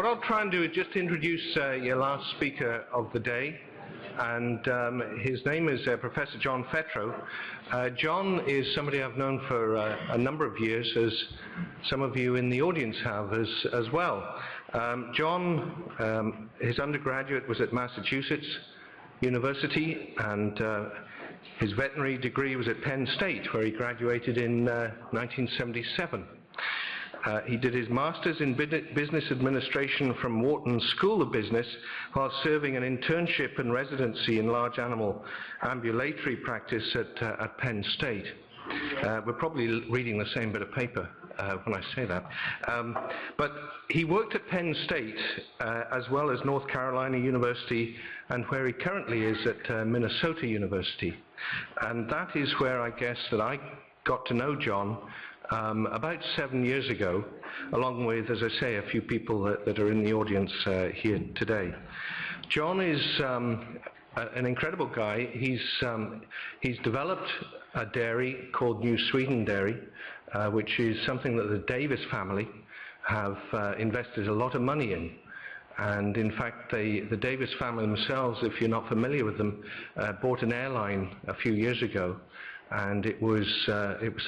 What I'll try and do is just introduce your last speaker of the day, and his name is Professor John Fetrow. John is somebody I've known for a number of years, as some of you in the audience have as well. John, his undergraduate was at Massachusetts University, and his veterinary degree was at Penn State, where he graduated in 1977. He did his master's in business administration from Wharton School of Business while serving an internship and residency in large animal ambulatory practice at Penn State. We're probably reading the same bit of paper when I say that. But he worked at Penn State as well as North Carolina University, and where he currently is at Minnesota University. And that is where I guess that I got to know John about 7 years ago, along with, as I say, a few people that are in the audience here today. John is an incredible guy. He's developed a dairy called New Sweden Dairy, which is something that the Davis family have invested a lot of money in. And in fact, the Davis family themselves, if you're not familiar with them, bought an airline a few years ago. And it was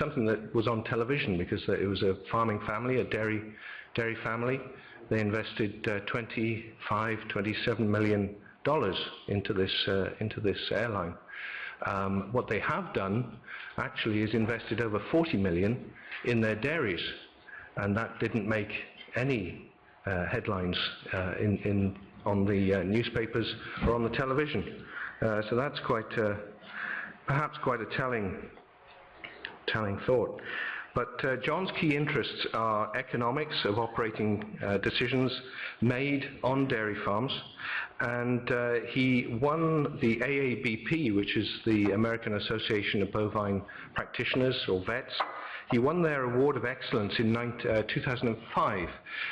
something that was on television because it was a farming family, a dairy family. They invested $27 million into this airline. What they have done actually is invested over $40 million in their dairies, and that didn't make any headlines on the newspapers or on the television. So that's perhaps quite a telling thought. But John's key interests are economics of operating decisions made on dairy farms, and he won the AABP, which is the American Association of Bovine Practitioners, or vets. He won their Award of Excellence in 2005,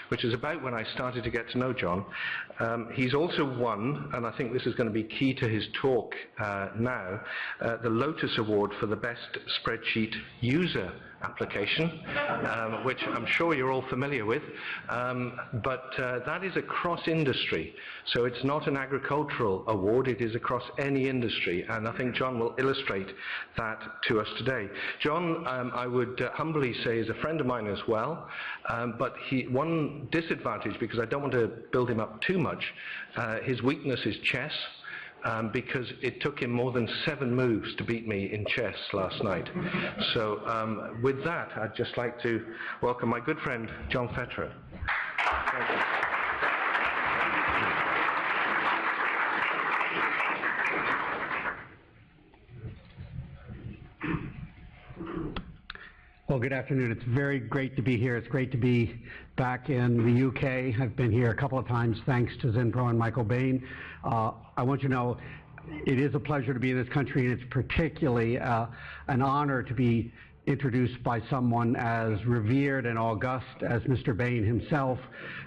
which is about when I started to get to know John. He's also won, and I think this is going to be key to his talk now, the Lotus Award for the Best Spreadsheet User Application, which I'm sure you're all familiar with, but that is across industry. So it's not an agricultural award, it is across any industry, and I think John will illustrate that to us today. John, I would humbly say, is a friend of mine as well, but one disadvantage, because I don't want to build him up too much, his weakness is chess. Because it took him more than 7 moves to beat me in chess last night. So with that, I'd just like to welcome my good friend, John Fetrow. Thank you. Well, good afternoon. It's very great to be here. It's great to be back in the UK. I've been here a couple of times thanks to Zinpro and Michael Bain. I want you to know it is a pleasure to be in this country, and it's particularly an honor to be introduced by someone as revered and august as Mr. Bain himself.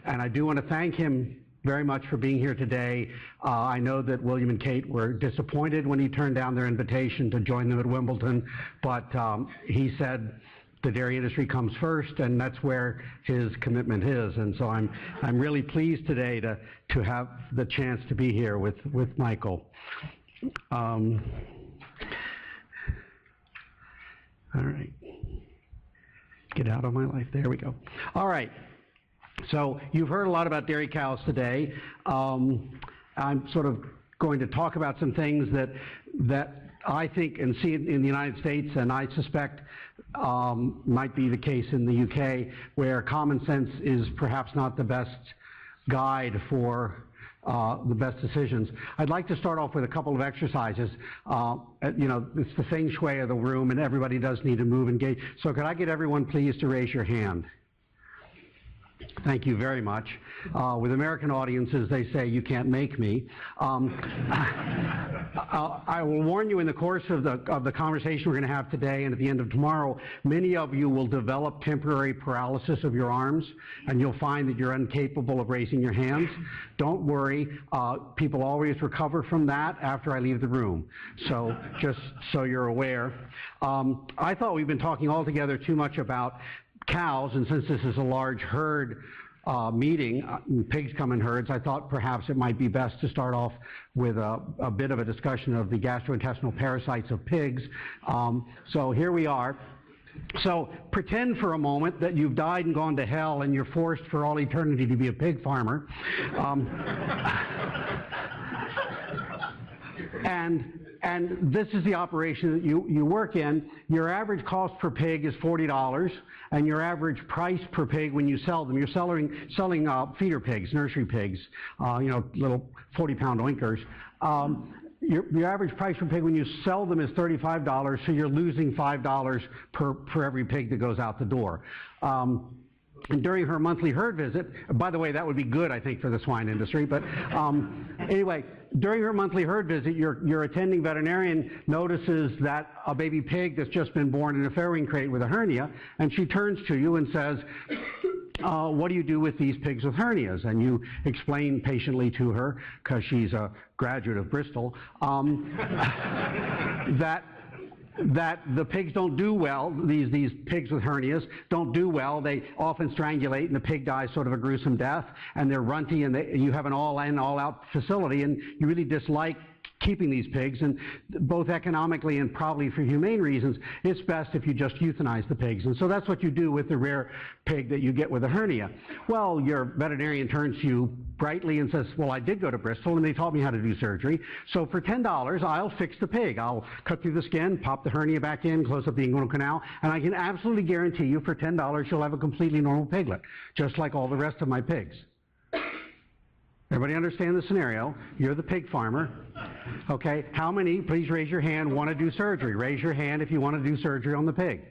And I do want to thank him very much for being here today. I know that William and Kate were disappointed when he turned down their invitation to join them at Wimbledon, but he said the dairy industry comes first, and that's where his commitment is. And so I'm really pleased today to have the chance to be here with Michael. All right. Get out of my life. There we go. All right. So you've heard a lot about dairy cows today. I'm sort of going to talk about some things that I think and see in the United States, and I suspect might be the case in the UK, where common sense is perhaps not the best guide for the best decisions. I'd like to start off with a couple of exercises. You know, it's the feng shui of the room, and everybody does need to move and engage. So could I get everyone please to raise your hand? Thank you very much. With American audiences, they say, you can't make me. I will warn you in the course of the conversation we're going to have today and at the end of tomorrow, many of you will develop temporary paralysis of your arms, and you'll find that you're incapable of raising your hands. Don't worry. People always recover from that after I leave the room. So just so you're aware. I thought we've been talking altogether too much about cows, and since this is a large herd meeting, pigs come in herds, I thought perhaps it might be best to start off with a bit of a discussion of the gastrointestinal parasites of pigs. So here we are. So pretend for a moment that you've died and gone to hell and you're forced for all eternity to be a pig farmer. And this is the operation that you work in. Your average cost per pig is $40, and your average price per pig when you sell them, you're selling feeder pigs, nursery pigs, little 40-pound oinkers. Your average price per pig when you sell them is $35, so you're losing $5 per every pig that goes out the door. And during her monthly herd visit, by the way, that would be good, I think, for the swine industry, but anyway, during her monthly herd visit, your attending veterinarian notices that a baby pig that's just been born in a farrowing crate with a hernia, and she turns to you and says, what do you do with these pigs with hernias? And you explain patiently to her, because she's a graduate of Bristol, that the pigs don't do well, these pigs with hernias don't do well. They often strangulate and the pig dies sort of a gruesome death, and they're runty, and you have an all-in, all-out facility, and you really dislike keeping these pigs, and both economically and probably for humane reasons, it's best if you just euthanize the pigs. And so that's what you do with the rare pig that you get with a hernia. Well, your veterinarian turns to you brightly and says, well, I did go to Bristol and they taught me how to do surgery, so for $10 I'll fix the pig. I'll cut through the skin, pop the hernia back in, close up the inguinal canal, and I can absolutely guarantee you for $10 you'll have a completely normal piglet, just like all the rest of my pigs. Everybody understand the scenario? You're the pig farmer. Okay, how many, please raise your hand, want to do surgery? Raise your hand if you want to do surgery on the pig.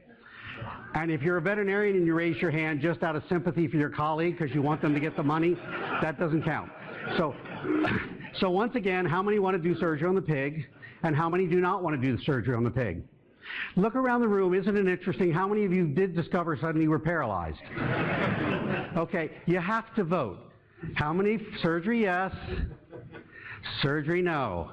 And if you're a veterinarian and you raise your hand just out of sympathy for your colleague because you want them to get the money, that doesn't count. So once again, how many want to do surgery on the pig, and how many do not want to do the surgery on the pig? Look around the room. Isn't it interesting how many of you did discover suddenly you were paralyzed? Okay, you have to vote. How many? Surgery, yes. Surgery, no.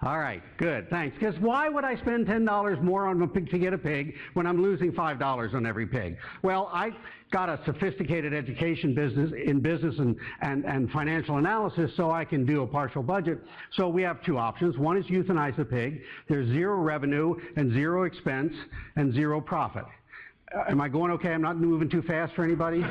All right, good, thanks. Because why would I spend $10 more on a pig to get a pig when I'm losing $5 on every pig? Well, I got a sophisticated education in business and financial analysis, so I can do a partial budget. So we have two options. One is euthanize the pig. There's zero revenue and zero expense and zero profit. Am I going okay? I'm not moving too fast for anybody?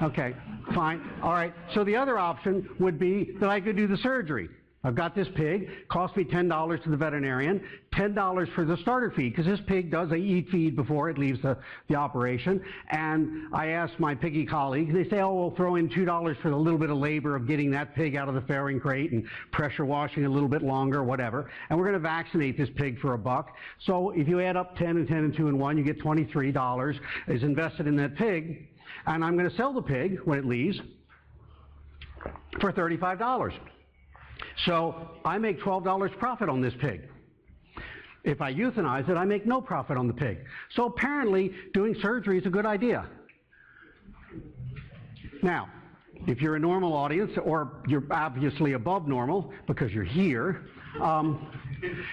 Okay, fine. All right, so the other option would be that I could do the surgery. I've got this pig, cost me $10 to the veterinarian, $10 for the starter feed, because this pig does eat feed before it leaves the operation. And I asked my piggy colleagues, they say, oh, we'll throw in $2 for the little bit of labor of getting that pig out of the farrowing crate and pressure washing a little bit longer, whatever. And we're going to vaccinate this pig for $1. So if you add up 10 and 10 and 2 and 1, you get $23 is invested in that pig. And I'm going to sell the pig when it leaves for $35. So I make $12 profit on this pig. If I euthanize it, I make no profit on the pig. So apparently, doing surgery is a good idea. Now, if you're a normal audience, or you're obviously above normal because you're here,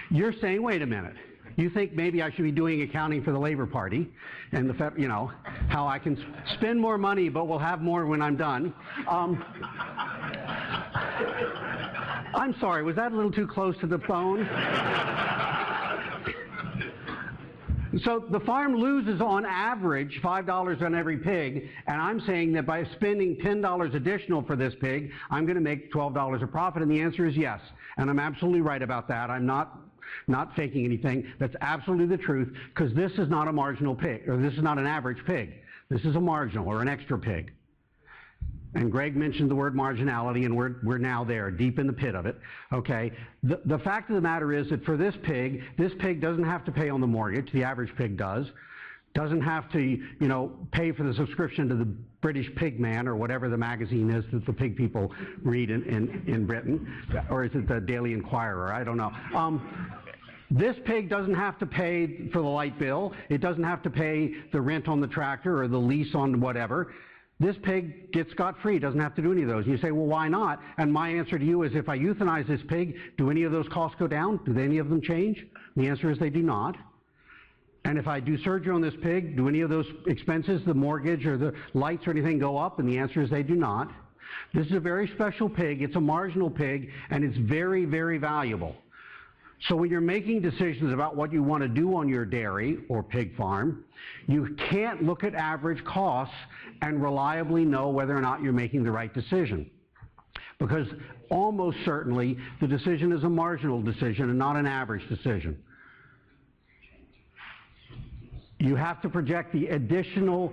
you're saying, wait a minute. You think maybe I should be doing accounting for the Labor Party and how I can spend more money, but we'll have more when I'm done. I'm sorry, was that a little too close to the phone? So the farm loses on average $5 on every pig, and I'm saying that by spending $10 additional for this pig, I'm going to make $12 of profit, and the answer is yes. And I'm absolutely right about that. I'm not faking anything. That's absolutely the truth, because this is not a marginal pig, or this is not an average pig. This is a marginal or an extra pig. And Greg mentioned the word marginality, and we're now there, deep in the pit of it, okay? The fact of the matter is that for this pig doesn't have to pay on the mortgage, the average pig does, doesn't have to, pay for the subscription to the British Pigman, or whatever the magazine is that the pig people read in Britain, or is it the Daily Inquirer, I don't know. This pig doesn't have to pay for the light bill, it doesn't have to pay the rent on the tractor or the lease on whatever. This pig gets scot-free, doesn't have to do any of those. And you say, well, why not? And my answer to you is, if I euthanize this pig, do any of those costs go down? Do any of them change? The answer is they do not. And if I do surgery on this pig, do any of those expenses, the mortgage or the lights or anything, go up? And the answer is they do not. This is a very special pig. It's a marginal pig, and it's very, very valuable. So when you're making decisions about what you want to do on your dairy or pig farm, you can't look at average costs and reliably know whether or not you're making the right decision. Because almost certainly the decision is a marginal decision and not an average decision. You have to project the additional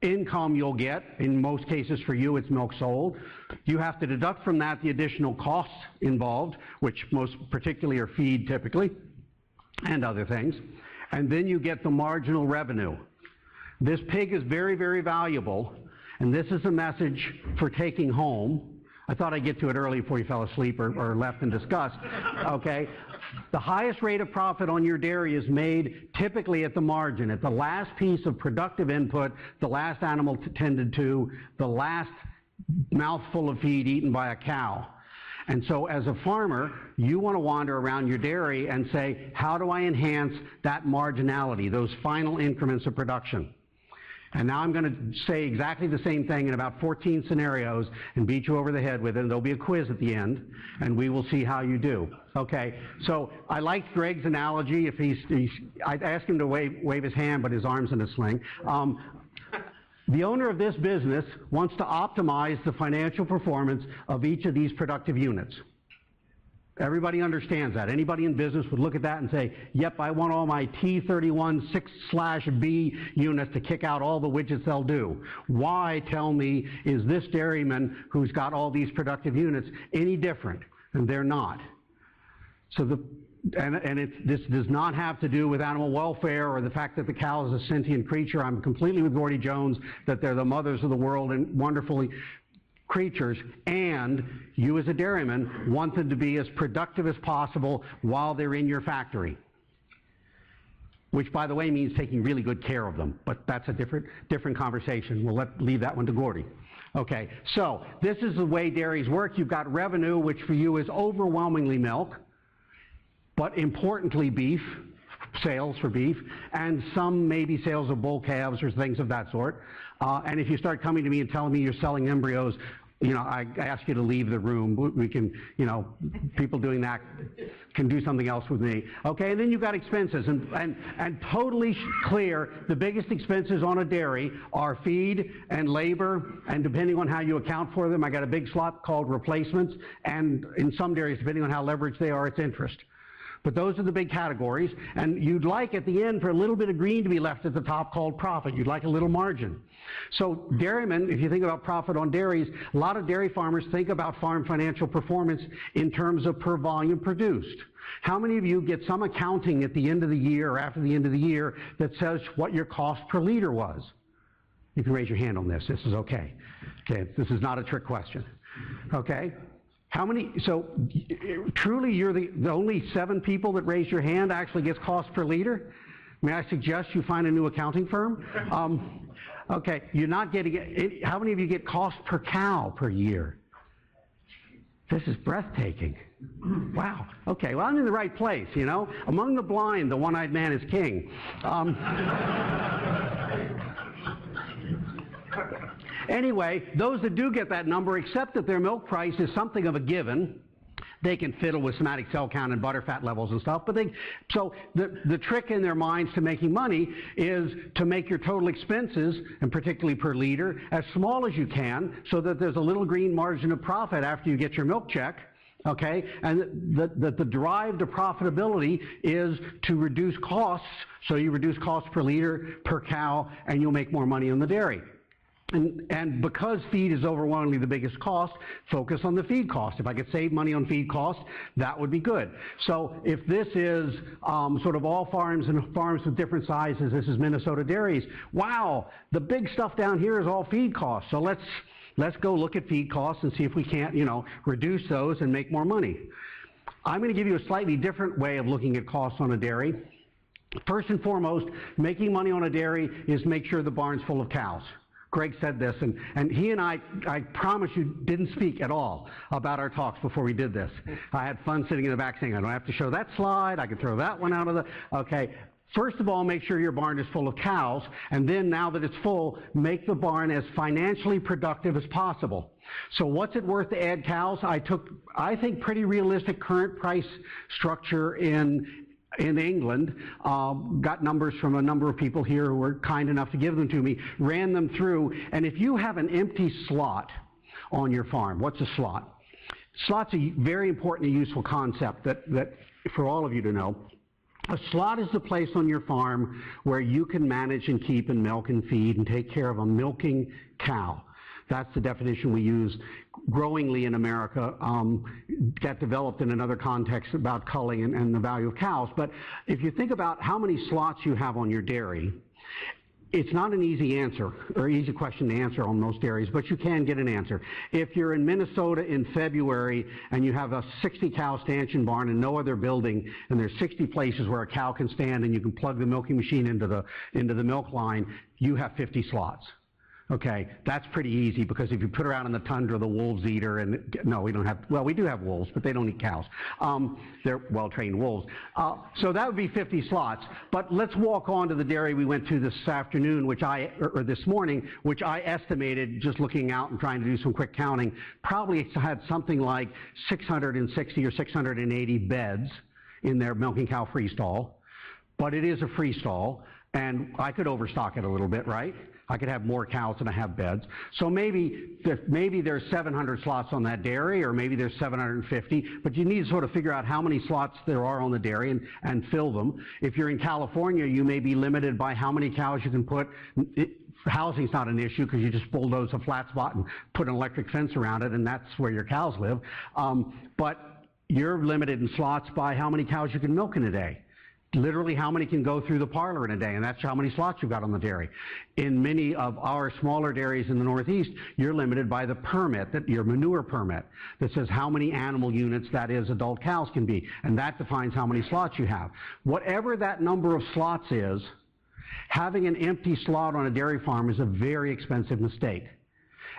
income you'll get. In most cases for you, it's milk sold. You have to deduct from that the additional costs involved, which most particularly are feed typically, and other things. And then you get the marginal revenue. This pig is very, very valuable, and this is a message for taking home. I thought I'd get to it early before you fell asleep or left in disgust. Okay? The highest rate of profit on your dairy is made typically at the margin, at the last piece of productive input, the last animal tended to, the last mouthful of feed eaten by a cow. And so as a farmer, you want to wander around your dairy and say, how do I enhance that marginality, those final increments of production? And now I'm going to say exactly the same thing in about 14 scenarios and beat you over the head with it, and there'll be a quiz at the end, and we will see how you do. Okay, so I liked Greg's analogy. If I'd ask him to wave his hand, but his arm's in a sling. The owner of this business wants to optimize the financial performance of each of these productive units. Everybody understands that. Anybody in business would look at that and say, yep, I want all my T31 6/B units to kick out all the widgets they'll do. Why, tell me, is this dairyman who's got all these productive units any different? And they're not. So this does not have to do with animal welfare or the fact that the cow is a sentient creature. I'm completely with Gordy Jones that they're the mothers of the world and wonderfully creatures, and you as a dairyman want them to be as productive as possible while they're in your factory, which by the way means taking really good care of them, but that's a different conversation. We'll leave that one to Gordy. Okay, so this is the way dairies work. You've got revenue, which for you is overwhelmingly milk, but importantly beef, sales for beef, and some maybe sales of bull calves or things of that sort. And if you start coming to me and telling me you're selling embryos, you know, I ask you to leave the room. We can, you know, people doing that can do something else with me. Okay, and then you've got expenses, and totally clear, the biggest expenses on a dairy are feed and labor, and depending on how you account for them, I got a big slot called replacements, and in some dairies, depending on how leveraged they are, it's interest. But those are the big categories, and you'd like at the end for a little bit of green to be left at the top called profit. You'd like a little margin. So dairymen, if you think about profit on dairies, a lot of dairy farmers think about farm financial performance in terms of per volume produced. How many of you get some accounting at the end of the year or after the end of the year that says what your cost per liter was? You can raise your hand on this. This is okay. Okay, this is not a trick question. Okay? How many, so truly you're the only 7 people that raise your hand actually gets cost per liter? May I suggest you find a new accounting firm? Okay, you're not getting it. How many of you get cost per cow per year? This is breathtaking. Wow. Okay, well, I'm in the right place, you know. Among the blind, the one-eyed man is king. Anyway, those that do get that number accept that their milk price is something of a given. They can fiddle with somatic cell count and butterfat levels and stuff, but so the trick in their minds to making money is to make your total expenses, and particularly per liter, as small as you can so that there's a little green margin of profit after you get your milk check. Okay, and the drive to profitability is to reduce costs, so you reduce costs per liter, per cow, and you'll make more money on the dairy. And because feed is overwhelmingly the biggest cost, focus on the feed cost. If I could save money on feed costs, that would be good. So if this is sort of all farms and farms with different sizes, this is Minnesota dairies, wow, the big stuff down here is all feed costs. So let's go look at feed costs and see if we can't, you know, reduce those and make more money. I'm going to give you a slightly different way of looking at costs on a dairy. First and foremost, making money on a dairy is make sure the barn's full of cows. Greg said this, and he and I promise you, didn't speak at all about our talks before we did this. I had fun sitting in the back saying, I don't have to show that slide, I can throw that one out of the, okay. First of all, make sure your barn is full of cows, and then now that it's full, make the barn as financially productive as possible. So what's it worth to add cows? I took, I think, pretty realistic current price structure in England, got numbers from a number of people here who were kind enough to give them to me, ran them through, and if you have an empty slot on your farm, what's a slot? Slot's a very important and useful concept that for all of you to know. A slot is the place on your farm where you can manage and keep and milk and feed and take care of a milking cow. That's the definition we use growingly in America. Got developed in another context about culling and the value of cows. But if you think about how many slots you have on your dairy, it's not an easy answer or easy question to answer on most dairies, but you can get an answer. If you're in Minnesota in February and you have a 60-cow stanchion barn and no other building, and there's 60 places where a cow can stand and you can plug the milking machine into the milk line, you have 50 slots. Okay, that's pretty easy because if you put her out in the tundra, the wolves eat her, and no, we don't have, well, we do have wolves, but they don't eat cows. They're well-trained wolves. So that would be 50 slots. But let's walk on to the dairy we went to this afternoon, or this morning, which I estimated, just looking out and trying to do some quick counting, probably had something like 660 or 680 beds in their milking cow freestall. But it is a freestall, and I could overstock it a little bit, right? I could have more cows than I have beds. So maybe there's 700 slots on that dairy, or maybe there's 750, but you need to sort of figure out how many slots there are on the dairy and fill them. If you're in California, you may be limited by how many cows you can put. Housing's not an issue because you just bulldoze a flat spot and put an electric fence around it, and that's where your cows live. But you're limited in slots by how many cows you can milk in a day. Literally how many can go through the parlor in a day, and that's how many slots you've got on the dairy. In many of our smaller dairies in the Northeast, you're limited by the permit, your manure permit, that says how many animal units, that is, adult cows can be, and that defines how many slots you have. Whatever that number of slots is, having an empty slot on a dairy farm is a very expensive mistake.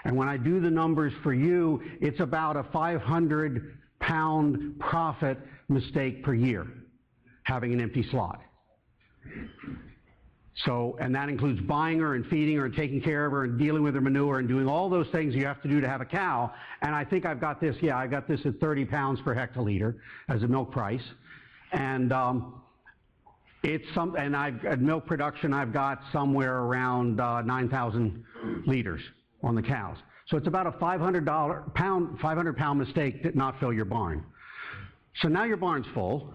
And when I do the numbers for you, it's about a 500-pound profit mistake per year, having an empty slot. So, and that includes buying her and feeding her and taking care of her and dealing with her manure and doing all those things you have to do to have a cow. And I think I've got this, I got this at 30 pounds per hectoliter as a milk price. And at milk production, I've got somewhere around 9,000 liters on the cows. So it's about a 500-pound mistake to not fill your barn. So now your barn's full.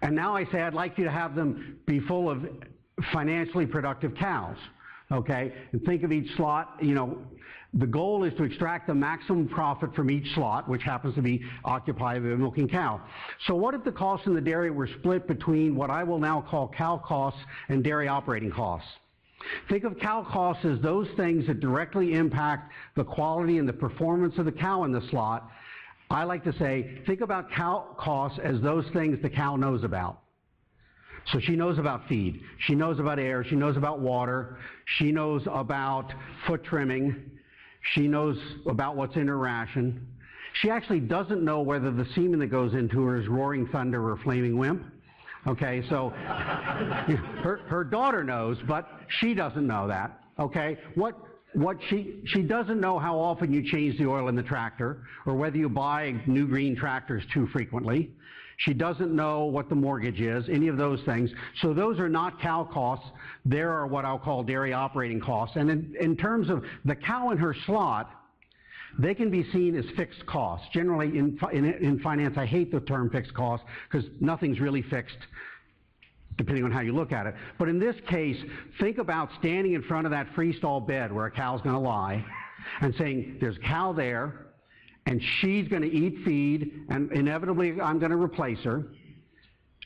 And now I say I'd like you to have them be full of financially productive cows, okay? And think of each slot, the goal is to extract the maximum profit from each slot, which happens to be occupied by a milking cow. So what if the costs in the dairy were split between what I will now call cow costs and dairy operating costs? Think of cow costs as those things that directly impact the quality and the performance of the cow in the slot. I like to say, think about cow costs as those things the cow knows about. So she knows about feed, she knows about air, she knows about water, she knows about foot trimming, she knows about what's in her ration. She actually doesn't know whether the semen that goes into her is Roaring Thunder or Flaming Wimp. Okay, so her daughter knows, but she doesn't know that. Okay, she doesn't know how often you change the oil in the tractor or whether you buy new green tractors too frequently. She doesn't know what the mortgage is, any of those things. So those are not cow costs. There are what I'll call dairy operating costs. And in terms of the cow in her slot, they can be seen as fixed costs. Generally in finance, I hate the term fixed costs because nothing's really fixed depending on how you look at it. But in this case, think about standing in front of that freestall bed where a cow's going to lie and saying, there's a cow there, and she's going to eat feed, and inevitably I'm going to replace her,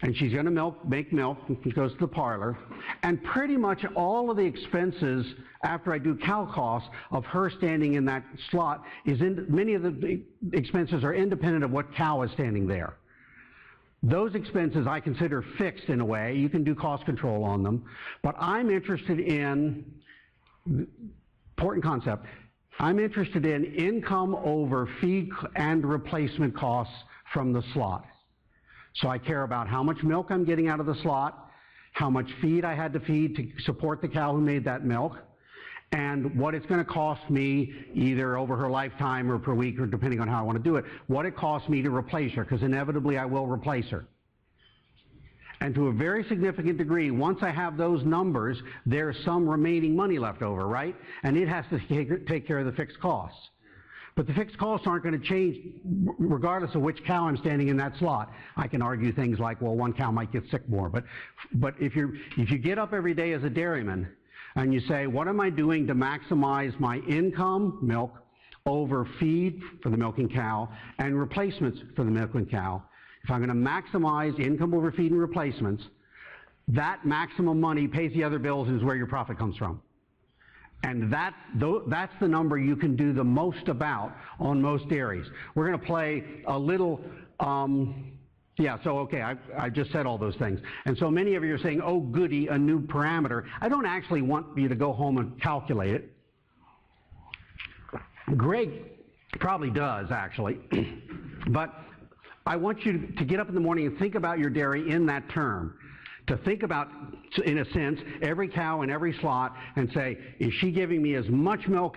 and she's going to make milk, and she goes to the parlor, and pretty much all of the expenses after I do cow costs of her standing in that slot many of the expenses are independent of what cow is standing there. Those expenses I consider fixed in a way. You can do cost control on them. But I'm interested in, important concept, I'm interested in income over feed and replacement costs from the slot. So I care about how much milk I'm getting out of the slot, how much feed I had to feed to support the cow who made that milk, and what it's going to cost me either over her lifetime or per week, or depending on how I want to do it, what it costs me to replace her, because inevitably I will replace her. And to a very significant degree, once I have those numbers, there's some remaining money left over, right? And it has to take care of the fixed costs. But the fixed costs aren't going to change regardless of which cow I'm standing in that slot. I can argue things like, well, one cow might get sick more. But if you get up every day as a dairyman and you say, what am I doing to maximize my income, milk, over feed for the milking cow and replacements for the milking cow, if I'm going to maximize income over feed and replacements, that maximum money pays the other bills and is where your profit comes from. And that's the number you can do the most about on most dairies. We're going to play a little, okay, I just said all those things. And so many of you are saying, oh goody, a new parameter. I don't actually want you to go home and calculate it. Greg probably does, actually. But I want you to get up in the morning and think about your dairy in that term. To think about, in a sense, every cow in every slot and say, is she giving me as much milk,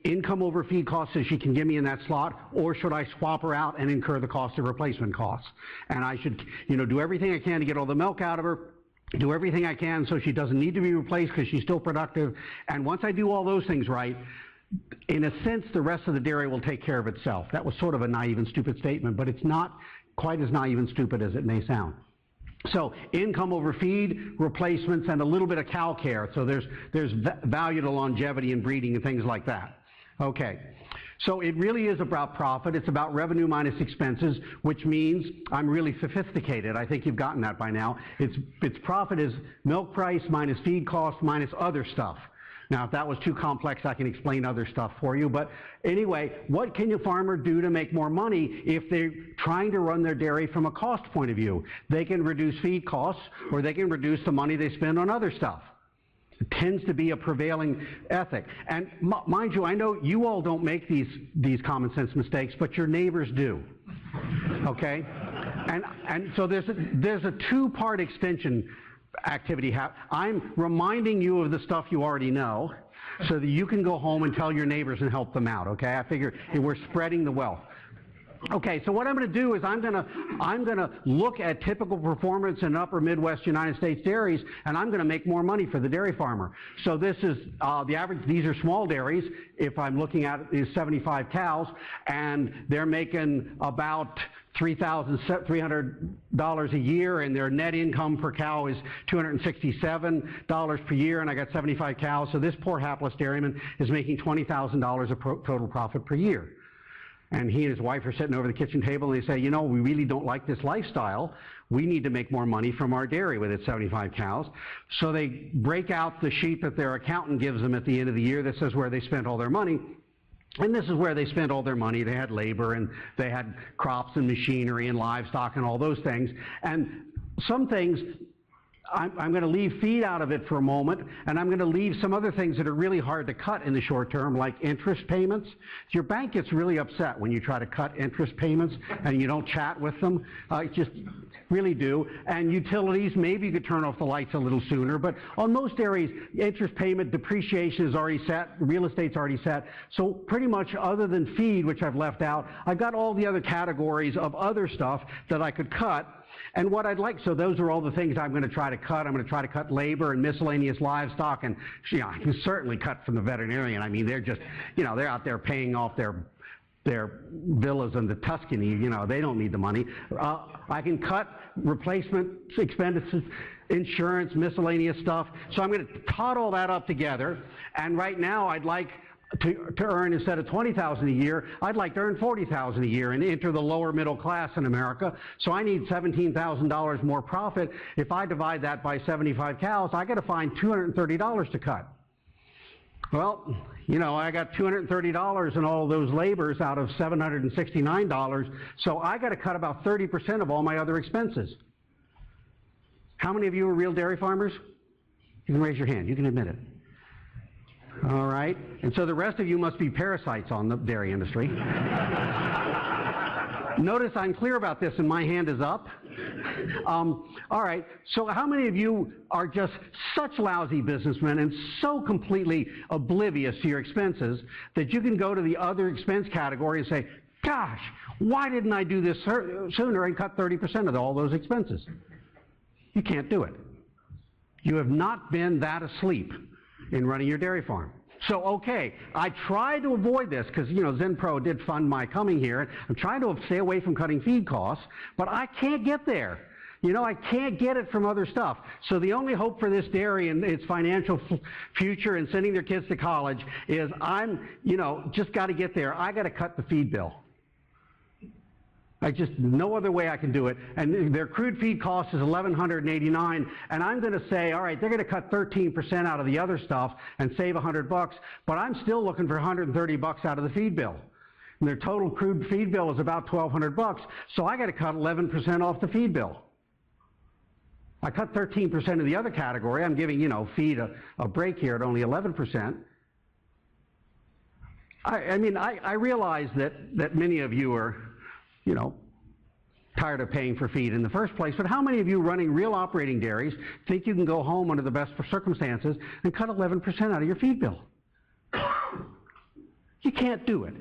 income over feed costs as she can give me in that slot, or should I swap her out and incur the cost of replacement costs? And I should, do everything I can to get all the milk out of her, do everything I can so she doesn't need to be replaced because she's still productive. And once I do all those things right, in a sense, the rest of the dairy will take care of itself. That was sort of a naive and stupid statement, but it's not quite as naive and stupid as it may sound. So income over feed, replacements, and a little bit of cow care. So there's value to longevity and breeding and things like that. Okay. So it really is about profit. It's about revenue minus expenses, which means I'm really sophisticated. I think you've gotten that by now. Its profit is milk price minus feed cost minus other stuff. Now, if that was too complex, I can explain other stuff for you. But anyway, what can a farmer do to make more money if they're trying to run their dairy from a cost point of view? They can reduce feed costs, or they can reduce the money they spend on other stuff. It tends to be a prevailing ethic. And mind you, I know you all don't make these common sense mistakes, but your neighbors do. Okay? And so there's a two-part extension activity. I'm reminding you of the stuff you already know so that you can go home and tell your neighbors and help them out, okay? I figure we're spreading the wealth. Okay, so what I'm going to do is I'm going to look at typical performance in upper Midwest United States dairies, and I'm going to make more money for the dairy farmer. So this is the average. These are small dairies. If I'm looking at is 75 cows, and they're making about $3,300 a year, and their net income per cow is $267 per year, and I got 75 cows. So this poor hapless dairyman is making $20,000 of total profit per year. And he and his wife are sitting over the kitchen table, and they say, we really don't like this lifestyle. We need to make more money from our dairy with its 75 cows. So they break out the sheet that their accountant gives them at the end of the year that says where they spent all their money. And this is where they spent all their money. They had labor, and they had crops and machinery and livestock and all those things. And some things, I'm going to leave feed out of it for a moment, and I'm going to leave some other things that are really hard to cut in the short term, like interest payments. Your bank gets really upset when you try to cut interest payments and you don't chat with them. Just really do. And utilities, maybe you could turn off the lights a little sooner, but on most dairies, interest payment, depreciation is already set, real estate's already set. So pretty much other than feed, which I've left out, I've got all the other categories of other stuff that I could cut. And what I'd like, so those are all the things I'm going to try to cut. I'm going to try to cut labor and miscellaneous livestock, and I can certainly cut from the veterinarian. I mean, they're just, they're out there paying off their villas in the Tuscany. They don't need the money. I can cut replacement expenditures, insurance, miscellaneous stuff. So I'm going to tot all that up together. And right now, I'd like to earn, instead of $20,000 a year, I'd like to earn $40,000 a year and enter the lower middle class in America. So I need $17,000 more profit. If I divide that by 75 cows, I got to find $230 to cut. Well, I got $230 in all those labors out of $769. So I got to cut about 30% of all my other expenses. How many of you are real dairy farmers? You can raise your hand. You can admit it. All right. And so the rest of you must be parasites on the dairy industry. Notice I'm clear about this, and my hand is up. All right, so how many of you are just such lousy businessmen and so completely oblivious to your expenses that you can go to the other expense category and say, gosh, why didn't I do this sooner and cut 30% of all those expenses? You can't do it. You have not been that asleep in running your dairy farm. So, okay, I try to avoid this because, you know, ZenPro did fund my coming here. I'm trying to stay away from cutting feed costs, but I can't get there. You know, I can't get it from other stuff. So the only hope for this dairy and its financial future and sending their kids to college is just got to get there. I got to cut the feed bill. No other way I can do it. And their crude feed cost is $1,189, and I'm going to say, all right, they're going to cut 13% out of the other stuff and save $100, but I'm still looking for $130 out of the feed bill. And their total crude feed bill is about $1,200, so I got to cut 11% off the feed bill. I cut 13% of the other category. I'm giving, feed a break here at only 11%. I realize that many of you are, tired of paying for feed in the first place, but how many of you running real operating dairies think you can go home under the best circumstances and cut 11% out of your feed bill? You can't do it.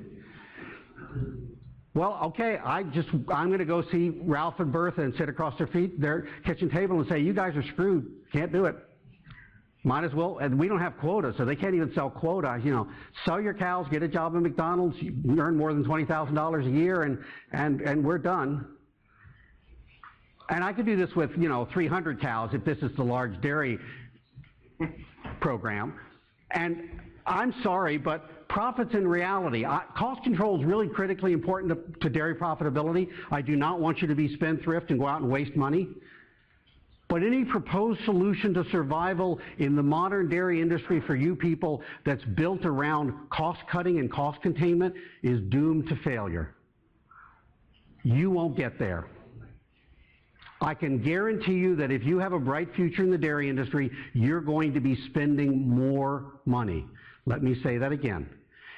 Well, okay, I'm going to go see Ralph and Bertha and sit across their kitchen table and say, you guys are screwed, can't do it. Might as well, and we don't have quotas, so they can't even sell quota. Sell your cows, get a job at McDonald's, you earn more than $20,000 a year, and we're done. And I could do this with, 300 cows if this is the large dairy program. And I'm sorry, but profits in reality, cost control is really critically important to dairy profitability. I do not want you to be spendthrift and go out and waste money. But any proposed solution to survival in the modern dairy industry for you people that's built around cost cutting and cost containment is doomed to failure. You won't get there. I can guarantee you that if you have a bright future in the dairy industry, you're going to be spending more money. Let me say that again.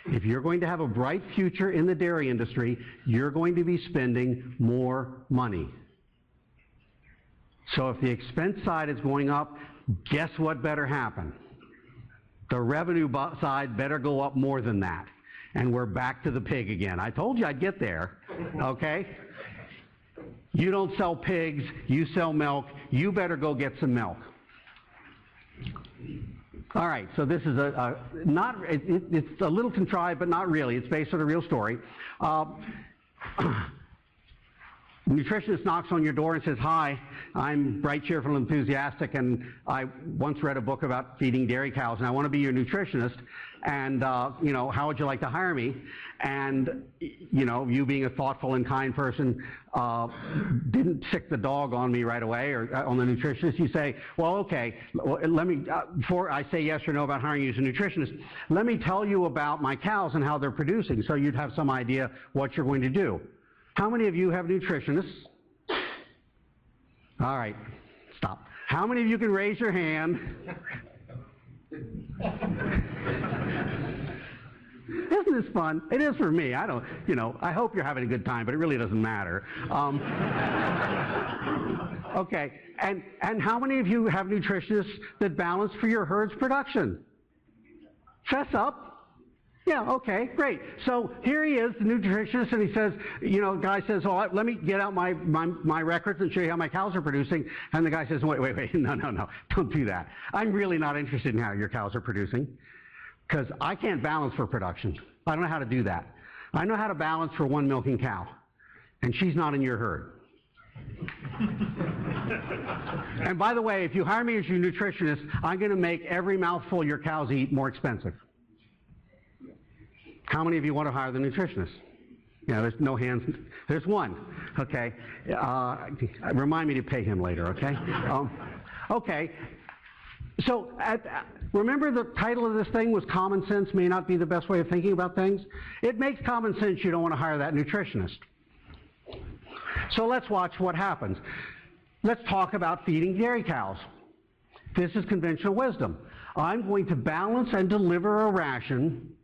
If you're going to have a bright future in the dairy industry, you're going to be spending more money. So if the expense side is going up, guess what better happen? The revenue side better go up more than that. And we're back to the pig again. I told you I'd get there, okay? You don't sell pigs, you sell milk. You better go get some milk. All right, so this is it's a little contrived, but not really. It's based on a real story. Nutritionist knocks on your door and says, hi, I'm bright, cheerful, and enthusiastic, and I once read a book about feeding dairy cows, and I want to be your nutritionist, and, how would you like to hire me? And, you being a thoughtful and kind person, didn't sick the dog on me right away, or on the nutritionist. You say, well, okay, let me, before I say yes or no about hiring you as a nutritionist, let me tell you about my cows and how they're producing, so you'd have some idea what you're going to do. How many of you have nutritionists? All right, stop. How many of you can raise your hand? Isn't this fun? It is for me. I don't, I hope you're having a good time, but it really doesn't matter. Okay, and how many of you have nutritionists that balance for your herd's production? Fess up. Yeah, okay, great. So here he is, the nutritionist, and he says, guy says, oh, let me get out my records and show you how my cows are producing. And the guy says, wait, no, don't do that. I'm really not interested in how your cows are producing, because I can't balance for production. I don't know how to do that. I know how to balance for one milking cow, and she's not in your herd. And by the way, if you hire me as your nutritionist, I'm going to make every mouthful your cows eat more expensive. How many of you want to hire the nutritionist? Yeah, there's no hands. There's one. Okay. Remind me to pay him later, okay? Okay. So remember the title of this thing was Common Sense May Not Be the Best Way of Thinking About Things? It makes common sense you don't want to hire that nutritionist. So let's watch what happens. Let's talk about feeding dairy cows. This is conventional wisdom. I'm going to balance and deliver a ration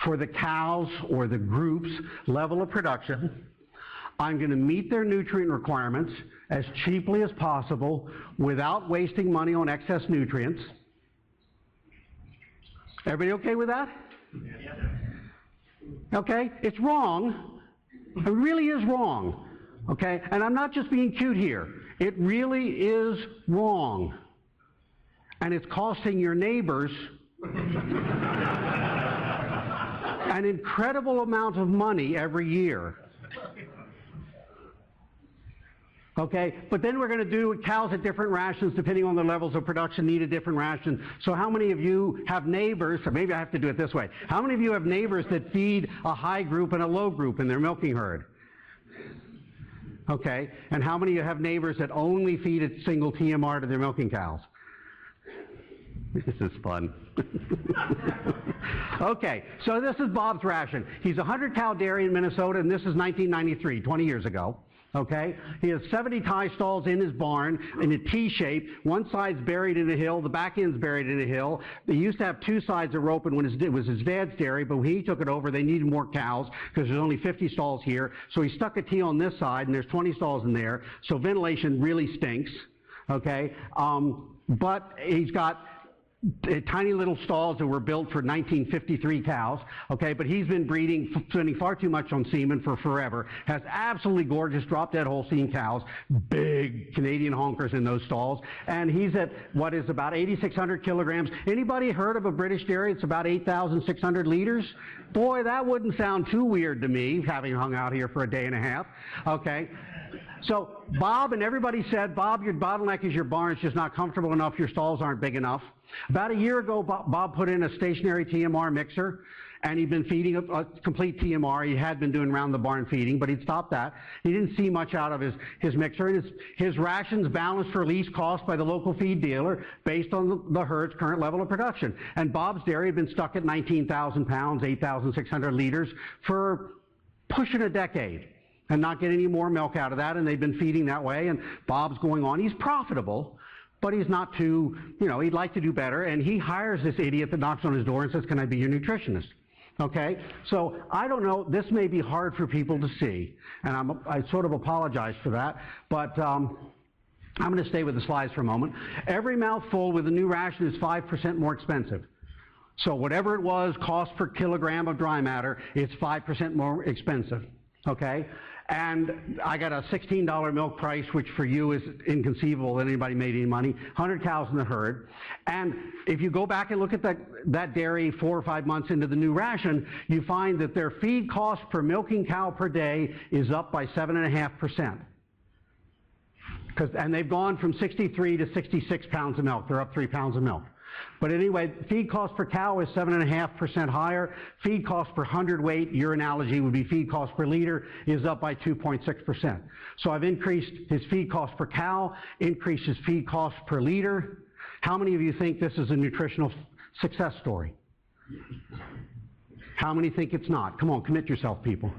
for the cows or the group's level of production. I'm going to meet their nutrient requirements as cheaply as possible without wasting money on excess nutrients. Everybody okay with that? Okay? It's wrong. It really is wrong. Okay? And I'm not just being cute here. It really is wrong. And it's costing your neighbors an incredible amount of money every year. Okay, but then we're going to do cows at different rations depending on the levels of production need a different ration. So how many of you have neighbors, or maybe I have to do it this way, how many of you have neighbors that feed a high group and a low group in their milking herd? Okay, and how many of you have neighbors that only feed a single TMR to their milking cows? This is fun. Okay, so this is Bob's ration. He's a 100-cow dairy in Minnesota, and this is 1993, 20 years ago. Okay, he has 70 tie stalls in his barn in a T shape. One side's buried in a hill, the back end's buried in a hill. They used to have two sides of rope when it was his dad's dairy, but when he took it over, they needed more cows because there's only 50 stalls here. So he stuck a T on this side, and there's 20 stalls in there. So ventilation really stinks. Okay, but he's got tiny little stalls that were built for 1953 cows, okay, but he's been spending far too much on semen for forever, has absolutely gorgeous drop-dead Holstein cows, big Canadian honkers in those stalls, and he's at what is about 8,600 kilograms. Anybody heard of a British dairy? It's about 8,600 liters. Boy, that wouldn't sound too weird to me, having hung out here for a day and a half, okay. So Bob and everybody said, Bob, your bottleneck is your barn's just not comfortable enough, your stalls aren't big enough. About a year ago, Bob put in a stationary TMR mixer, and he'd been feeding a complete TMR. He had been doing round the barn feeding, but he'd stopped that. He didn't see much out of his mixer, and his rations balanced for least cost by the local feed dealer based on the herd's current level of production. And Bob's dairy had been stuck at 19,000 pounds, 8,600 liters for pushing a decade, and not getting any more milk out of that, and they've been feeding that way, and Bob's going on. He's profitable, but he's not too, he'd like to do better, and he hires this idiot that knocks on his door and says, can I be your nutritionist? Okay? So I don't know, this may be hard for people to see, and I sort of apologize for that, but I'm going to stay with the slides for a moment. Every mouthful with a new ration is 5% more expensive. So whatever it was, cost per kilogram of dry matter, it's 5% more expensive. Okay? And I got a $16 milk price, which for you is inconceivable that anybody made any money, 100 cows in the herd. And if you go back and look at that dairy 4 or 5 months into the new ration, you find that their feed cost per milking cow per day is up by 7.5%. And they've gone from 63 to 66 pounds of milk. They're up 3 pounds of milk. But anyway, feed cost per cow is 7.5% higher. Feed cost per hundredweight, your analogy would be feed cost per liter, is up by 2.6%. So I've increased his feed cost per cow, increased his feed cost per liter. How many of you think this is a nutritional success story? How many think it's not? Come on, commit yourself, people.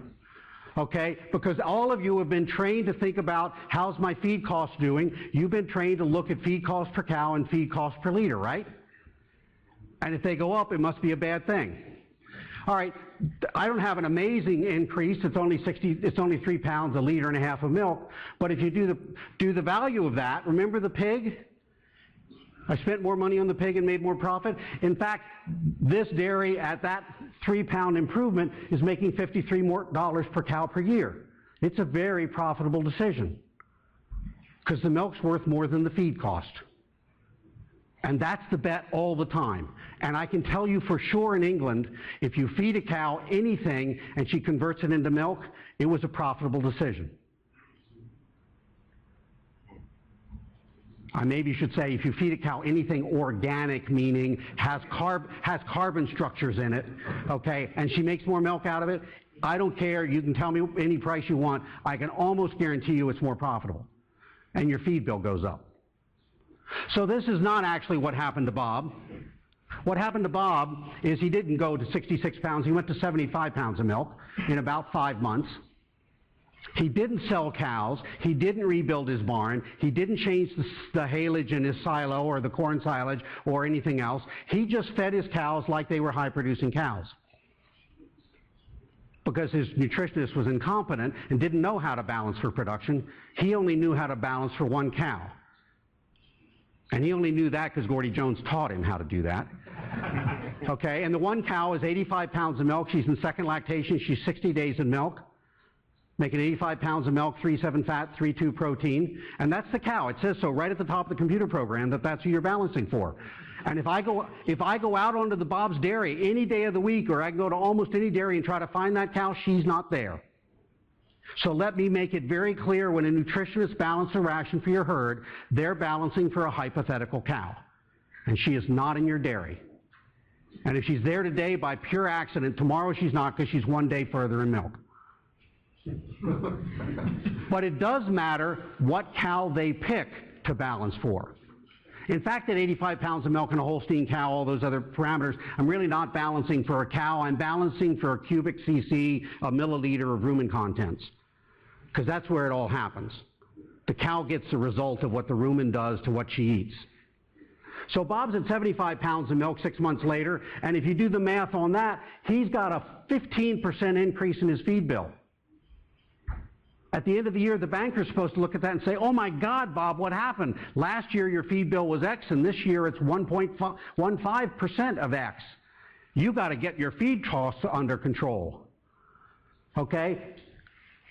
Okay, because all of you have been trained to think about how's my feed cost doing. You've been trained to look at feed cost per cow and feed cost per liter, right? And if they go up, it must be a bad thing. All right, I don't have an amazing increase. It's only 3 pounds, a liter and a half of milk. But if you do the value of that, remember the pig? I spent more money on the pig and made more profit. In fact, this dairy at that 3-pound improvement is making $53 more per cow per year. It's a very profitable decision because the milk's worth more than the feed cost. And that's the bet all the time. And I can tell you for sure in England, if you feed a cow anything and she converts it into milk, it was a profitable decision. I maybe should say if you feed a cow anything organic, meaning has carbon structures in it, okay, and she makes more milk out of it, I don't care. You can tell me any price you want. I can almost guarantee you it's more profitable. And your feed bill goes up. So this is not actually what happened to Bob. What happened to Bob is he didn't go to 66 pounds. He went to 75 pounds of milk in about 5 months. He didn't sell cows. He didn't rebuild his barn. He didn't change the haylage in his silo or the corn silage or anything else. He just fed his cows like they were high-producing cows. because his nutritionist was incompetent and didn't know how to balance for production. He only knew how to balance for one cow. And he only knew that because Gordy Jones taught him how to do that. Okay, and the one cow is 85 pounds of milk. She's in second lactation. She's 60 days in milk, making 85 pounds of milk, 3.7 fat, 3.2 protein. And that's the cow. It says so right at the top of the computer program that that's who you're balancing for. And if I go out onto the Bob's Dairy any day of the week, or I can go to almost any dairy and try to find that cow, she's not there. So let me make it very clear, when a nutritionist balances a ration for your herd, they're balancing for a hypothetical cow. And she is not in your dairy. And if she's there today by pure accident, tomorrow she's not, because she's one day further in milk. But it does matter what cow they pick to balance for. In fact, at 85 pounds of milk and a Holstein cow, all those other parameters, I'm really not balancing for a cow. I'm balancing for a cubic cc, a milliliter of rumen contents, because that's where it all happens. The cow gets the result of what the rumen does to what she eats. So Bob's at 75 pounds of milk 6 months later, and if you do the math on that, he's got a 15% increase in his feed bill. At the end of the year, the banker's supposed to look at that and say, oh my God, Bob, what happened? Last year your feed bill was X, and this year it's 1.15% of X. You've got to get your feed costs under control. Okay?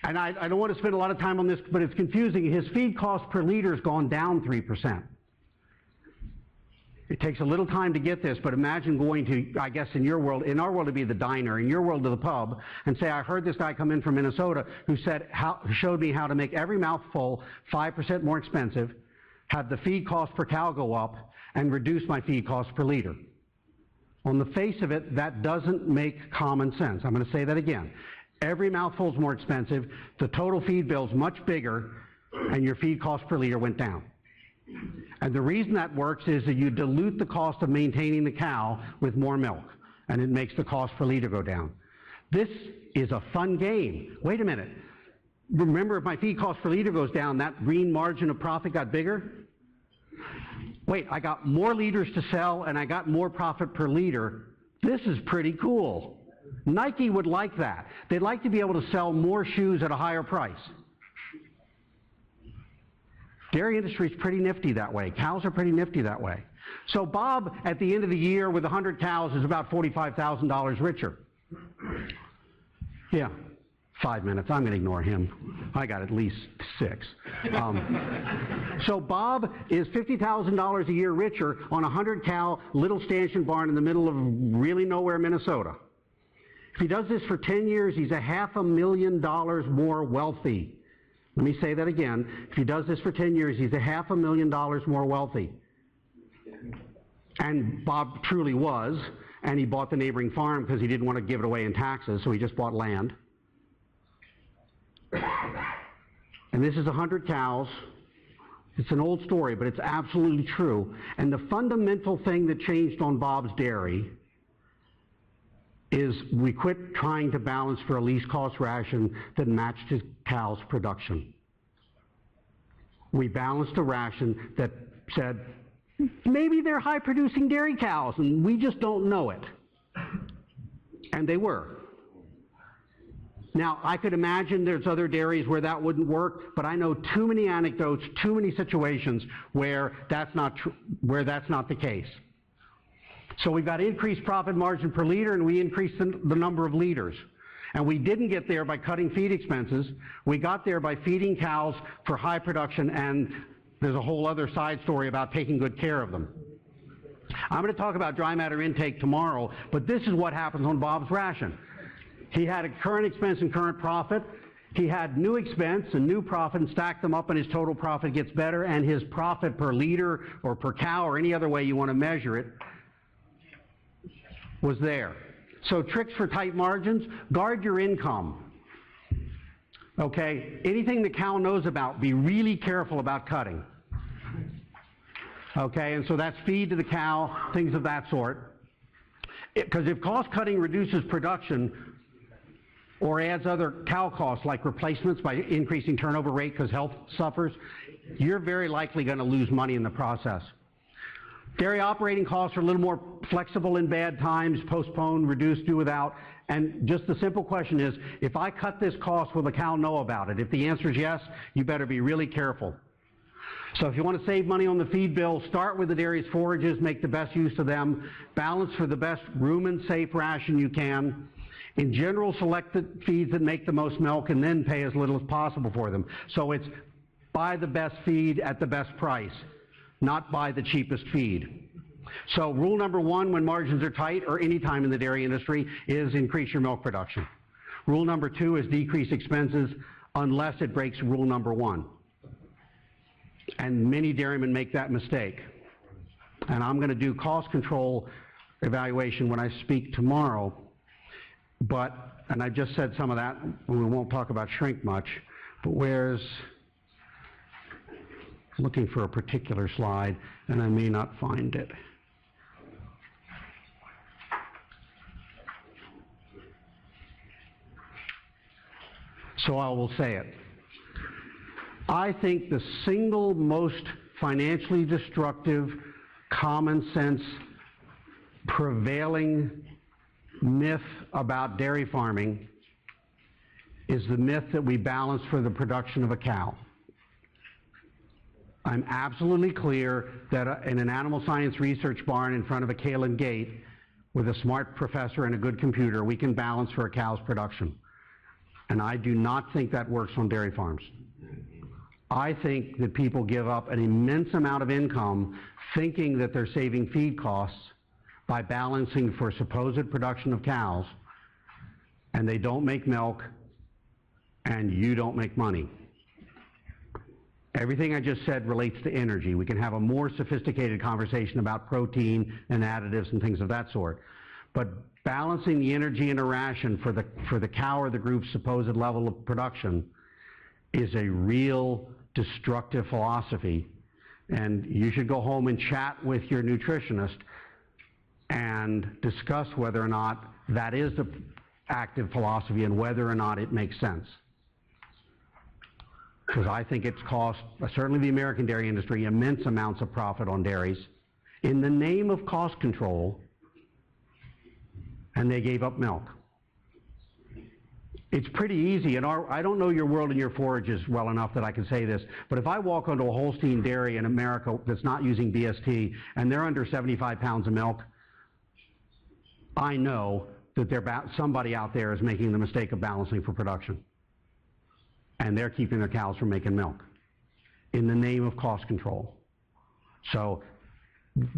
And I don't want to spend a lot of time on this, but it's confusing. His feed cost per liter has gone down 3%. It takes a little time to get this, but imagine going to, I guess in your world, in our world it'd be the diner, in your world to the pub, and say, I heard this guy come in from Minnesota who showed me how to make every mouthful 5% more expensive, have the feed cost per cow go up, and reduce my feed cost per liter. On the face of it, that doesn't make common sense. I'm going to say that again. Every mouthful is more expensive, the total feed bill is much bigger, and your feed cost per liter went down. And the reason that works is that you dilute the cost of maintaining the cow with more milk, and it makes the cost per liter go down. This is a fun game. Wait a minute. Remember, if my feed cost per liter goes down, that green margin of profit got bigger? Wait, I got more liters to sell, and I got more profit per liter. This is pretty cool. Nike would like that. They'd like to be able to sell more shoes at a higher price. Dairy industry is pretty nifty that way. Cows are pretty nifty that way. So Bob, at the end of the year, with 100 cows, is about $45,000 richer. Yeah, 5 minutes. I'm going to ignore him. I got at least 6. So Bob is $50,000 a year richer on a 100-cow little stanchion barn in the middle of really nowhere, Minnesota. If he does this for 10 years, he's $500,000 more wealthy. Let me say that again. If he does this for 10 years, he's $500,000 more wealthy. And Bob truly was, and he bought the neighboring farm because he didn't want to give it away in taxes, so he just bought land. And this is 100 cows. It's an old story, but it's absolutely true. And the fundamental thing that changed on Bob's Dairy is we quit trying to balance for a least cost ration that matched his cow's production. We balanced a ration that said, maybe they're high producing dairy cows and we just don't know it. And they were. Now, I could imagine there's other dairies where that wouldn't work, but I know too many anecdotes, too many situations where that's not the case. So we've got increased profit margin per liter, and we increased the number of liters. And we didn't get there by cutting feed expenses. We got there by feeding cows for high production, and there's a whole other side story about taking good care of them. I'm going to talk about dry matter intake tomorrow, but this is what happens on Bob's ration. He had a current expense and current profit. He had new expense and new profit and stacked them up, and his total profit gets better, and his profit per liter or per cow or any other way you want to measure it was there. So tricks for tight margins: guard your income. Okay, anything the cow knows about, be really careful about cutting. Okay, and so that's feed to the cow, things of that sort. Because if cost cutting reduces production or adds other cow costs like replacements by increasing turnover rate because health suffers, you're very likely going to lose money in the process. Dairy operating costs are a little more flexible in bad times, postpone, reduce, do without. And just the simple question is, if I cut this cost, will the cow know about it? If the answer is yes, you better be really careful. So if you want to save money on the feed bill, start with the dairy's forages, make the best use of them, balance for the best rumen-safe ration you can. In general, select the feeds that make the most milk and then pay as little as possible for them. So it's buy the best feed at the best price, not buy the cheapest feed. So rule number one when margins are tight, or any time in the dairy industry, is increase your milk production. Rule number two is decrease expenses unless it breaks rule number one. And many dairymen make that mistake. And I'm going to do cost control evaluation when I speak tomorrow. And I just said some of that, we won't talk about shrink much, but looking for a particular slide, and I may not find it. So I will say it. I think the single most financially destructive, common sense, prevailing myth about dairy farming is the myth that we balance for the production of a cow. I'm absolutely clear that in an animal science research barn in front of a Kalin gate with a smart professor and a good computer, we can balance for a cow's production. And I do not think that works on dairy farms. I think that people give up an immense amount of income thinking that they're saving feed costs by balancing for supposed production of cows, and they don't make milk, and you don't make money. Everything I just said relates to energy. We can have a more sophisticated conversation about protein and additives and things of that sort. But balancing the energy in a ration for the cow or the group's supposed level of production is a real destructive philosophy. And you should go home and chat with your nutritionist and discuss whether or not that is the active philosophy and whether or not it makes sense. Because I think it's cost, certainly the American dairy industry, immense amounts of profit on dairies in the name of cost control, and they gave up milk. It's pretty easy, and I don't know your world and your forages well enough that I can say this, but if I walk onto a Holstein dairy in America that's not using BST and they're under 75 pounds of milk, I know that somebody out there is making the mistake of balancing for production. And they're keeping their cows from making milk in the name of cost control. So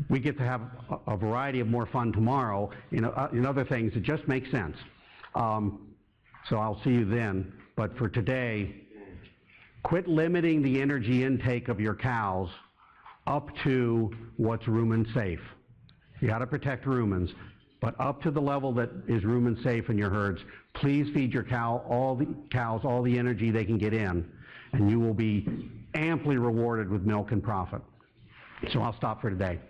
we get to have a variety of more fun tomorrow in other things that just make sense. So I'll see you then. But for today, quit limiting the energy intake of your cows up to what's rumen safe. You got to protect rumens, but up to the level that is rumen safe in your herds. Please feed your cows all the energy they can get in, and you will be amply rewarded with milk and profit. So I'll stop for today.